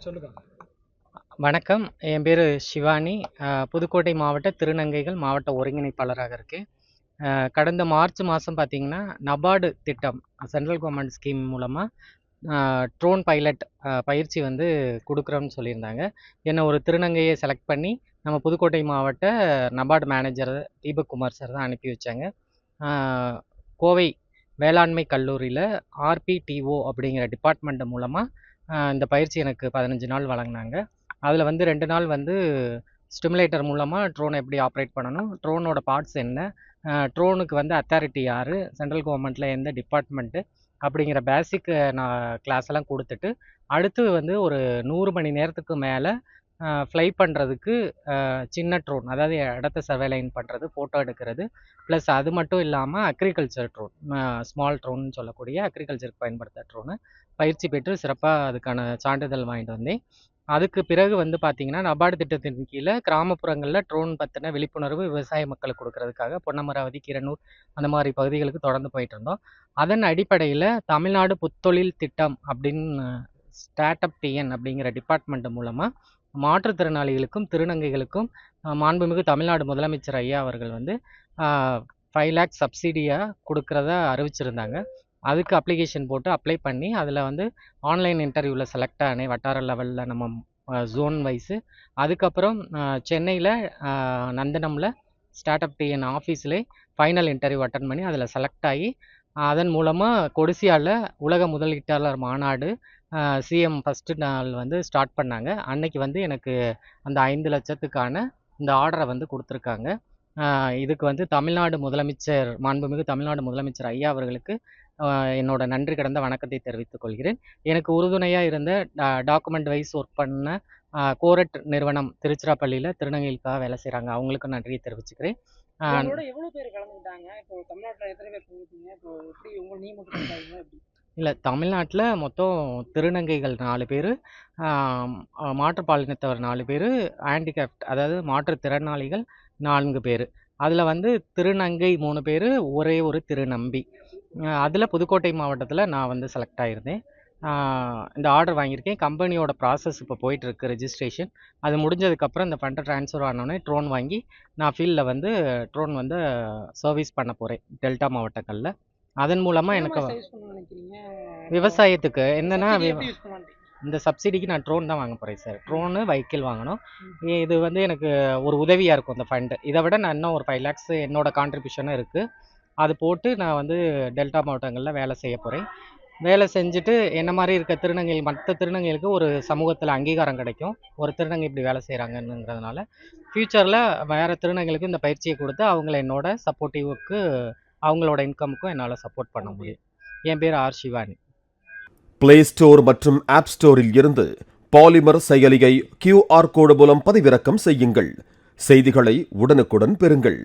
சொல்லுங்க. வணக்கம். என் பேர் சிவானி. புதுக்கோட்டை மாவட்ட திருநங்கைகள் மாவட்ட ஒருங்கிணைப்பாளராக இருக்கேன். கடந்த மார்ச் மாதம் பார்த்தீங்கன்னா, நபார்டு திட்டம் சென்ட்ரல் கவர்மெண்ட் ஸ்கீம் மூலமாக ட்ரோன் பைலட் பயிற்சி வந்து கொடுக்குறோன்னு சொல்லியிருந்தாங்க. என்னை ஒரு திருநங்கையை செலக்ட் பண்ணி நம்ம புதுக்கோட்டை மாவட்ட நபார்டு மேனேஜர் தீபக் குமார் சார் தான் அனுப்பி வச்சாங்க. கோவை வேளாண்மை கல்லூரியில் ஆர்பிடிஓ அப்படிங்கிற டிபார்ட்மெண்ட் மூலமாக இந்த பயிற்சி எனக்கு 15 நாள் வழங்கினாங்க. அதில் வந்து 2 நாள் வந்து ஸ்டிமுலேட்டர் மூலமாக ட்ரோனை எப்படி ஆப்ரேட் பண்ணணும், ட்ரோனோட பார்ட்ஸ் என்ன, ட்ரோனுக்கு வந்து அத்தாரிட்டி யார், சென்ட்ரல் கவர்மெண்ட்டில் எந்த டிபார்ட்மெண்ட்டு அப்படிங்கிற பேசிக் நான் கிளாஸ் எல்லாம் கொடுத்துட்டு, அடுத்து வந்து ஒரு 100 மணி நேரத்துக்கு மேலே ஃப்ளை பண்ணுறதுக்கு சின்ன ட்ரோன், அதாவது இடத்த சர்வேலைன் பண்ணுறது, ஃபோட்டோ எடுக்கிறது, ப்ளஸ் அது மட்டும் இல்லாமல் அக்ரிகல்ச்சர் ட்ரோன், ஸ்மால் ட்ரோன்னு சொல்லக்கூடிய அக்ரிகல்ச்சருக்கு பயன்படுத்த ட்ரோனு பயிற்சி பெற்று சிறப்பாக அதுக்கான சான்றிதழ் வாங்கிட்டு வந்தேன். அதுக்கு பிறகு வந்து பார்த்தீங்கன்னா, நபார்டு திட்டத்தின் கீழே கிராமப்புறங்களில் ட்ரோன் பற்றின விழிப்புணர்வு விவசாய மக்களுக்கு கொடுக்கறதுக்காக பொன்னமராவதி, கீரனூர் அந்த மாதிரி பகுதிகளுக்கு தொடர்ந்து போயிட்டு இருந்தோம். அதன் அடிப்படையில் தமிழ்நாடு புத்தொழில் திட்டம் அப்படின்னு ஸ்டார்ட் அப் டிஎன் அப்படிங்கிற டிபார்ட்மெண்ட் மூலமாக மாற்றுத்திறனாளிகளுக்கும் திருநங்கைகளுக்கும் மாண்புமிகு தமிழ்நாடு முதலமைச்சர் ஐயா அவர்கள் வந்து 5 லேக் சப்சிடியாக கொடுக்குறதா அறிவிச்சிருந்தாங்க. அதுக்கு அப்ளிகேஷன் போட்டு அப்ளை பண்ணி அதில் வந்து ஆன்லைன் இன்டர்வியூவில் செலக்ட் ஆனேன், வட்டார லெவலில் நம்ம ஜோன் வைஸு. அதுக்கப்புறம் சென்னையில் நந்தனமில் ஸ்டார்ட் அப் டிஎன் ஆஃபீஸ்லேயே ஃபைனல் இன்டர்வியூ அட்டன் பண்ணி அதில் செலக்ட் ஆகி, அதன் மூலமாக கொடிசியாவில் உலக முதலீட்டாளர் மாநாடு சிஎம் ஃபஸ்ட்டு நாள் வந்து ஸ்டார்ட் பண்ணாங்க. அன்னைக்கு வந்து எனக்கு அந்த 5 லட்சத்துக்கான இந்த ஆர்டரை வந்து கொடுத்துருக்காங்க. இதுக்கு வந்து தமிழ்நாடு முதலமைச்சர் மாண்புமிகு தமிழ்நாடு முதலமைச்சர் ஐயா அவர்களுக்கு என்னோட நன்றி கடந்த வணக்கத்தை தெரிவித்துக் கொள்கிறேன். எனக்கு உறுதுணையாக இருந்த டாக்குமெண்ட் வைஸ் ஒர்க் பண்ண கோரட் நிறுவனம் திருச்சிராப்பள்ளியில் திருநங்கைகளுக்காக வேலை செய்கிறாங்க, அவங்களுக்கு நன்றியை தெரிவிச்சுக்கிறேன். எவ்வளவு பேர் கலந்துக்கிட்டாங்க? இப்போ தமிழ்நாட்டில் எத்தனை பேர் கலந்துக்கிட்டீங்க? இப்போ எப்படி உங்க நீ மட்டும் கலந்தாங்க? எப்படி? இல்லை, தமிழ்நாட்டில் மொத்தம் திருநங்கைகள் 4 பேர், மாற்றுப்பாலினத்தவர் 4 பேர், ஹேண்டிகேப்ட் அதாவது மாற்றுத்திறனாளிகள் 4 பேர். அதில் வந்து திருநங்கை 3 பேர், ஒரே ஒரு திருநம்பி. அதில் புதுக்கோட்டை மாவட்டத்தில் நான் வந்து செலக்ட் ஆகியிருந்தேன். இந்த ஆர்டர் வாங்கியிருக்கேன். கம்பெனியோட ப்ராசஸ் இப்போ போயிட்டுருக்கு, ரெஜிஸ்ட்ரேஷன். அது முடிஞ்சதுக்கப்புறம் இந்த ஃபண்டை ட்ரான்ஸ்ஃபர் ஆனோடனே ட்ரோன் வாங்கி நான் ஃபீல்டில் வந்து ட்ரோன் வந்து சர்வீஸ் பண்ண போகிறேன் டெல்டா மாவட்டங்களில். அதன் மூலமாக எனக்கு விவசாயத்துக்கு என்னென்னா இந்த சப்சிடிக்கு நான் ட்ரோன் தான் வாங்க போகிறேன் சார். ட்ரோனு வெஹிக்கிள் வாங்கணும். இது வந்து எனக்கு ஒரு உதவியாக இருக்கும் இந்த ஃபண்டு. இதை விட நான் இன்னும் ஒரு 5 லேக்ஸ் என்னோட கான்ட்ரிபியூஷனும் இருக்குது. அது போட்டு நான் வந்து டெல்டா மாவட்டங்களில் வேலை செய்ய போகிறேன். வேலை செஞ்சுட்டு என்ன மாதிரி இருக்க திருநங்கைகள், மற்ற திருநங்கைகளுக்கு ஒரு சமூகத்தில் அங்கீகாரம் கிடைக்கும், ஒரு திருநங்கை இப்படி வேலை செய்கிறாங்கங்கிறதுனால ஃப்யூச்சரில் வேறு திருநங்கைகளுக்கு இந்த பயிற்சியை கொடுத்து அவங்கள என்னோட சப்போர்ட்டிவுக்கு, அவங்களோட இன்கமுக்கும் என்னால் சப்போர்ட் பண்ண முடியும். என் பேர் ஆர் சிவானி. பிளே ஸ்டோர் மற்றும் ஆப் ஸ்டோரில் இருந்து பாலிமர் செயலியை QR கோடு மூலம் பதிவிறக்கம் செய்யுங்கள். செய்திகளை உடனுக்குடன் பெறுங்கள்.